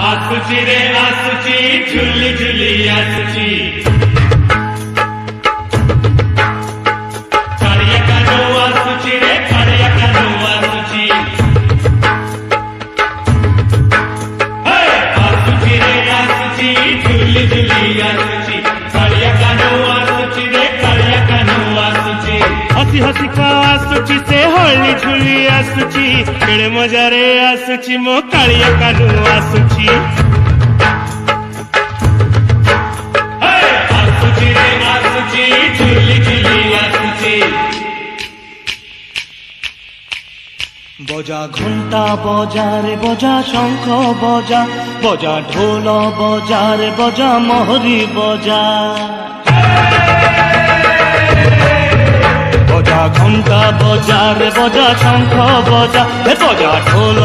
आसुची रे आसुची झुली झुली आसुची काळिया कानो आसुची रे काळिया कानो आसुची आसुची रे आसुची झुली झुली आसुची काळिया कानो आसुची रे काळिया कानो आसुची हसी हसी का आसुची से हळी झुली आसुची केड़े मजा रे आसुची मो काळिया कानो आसुची आसुची रे आसुची झुली झुली आसुची बजा घंटा बजा रे बजा शंख बजा बजा ढोल बजा रे बजा मोहरी बजा बजा घंटा बजा रे बजा शंख बजा बजा ढोल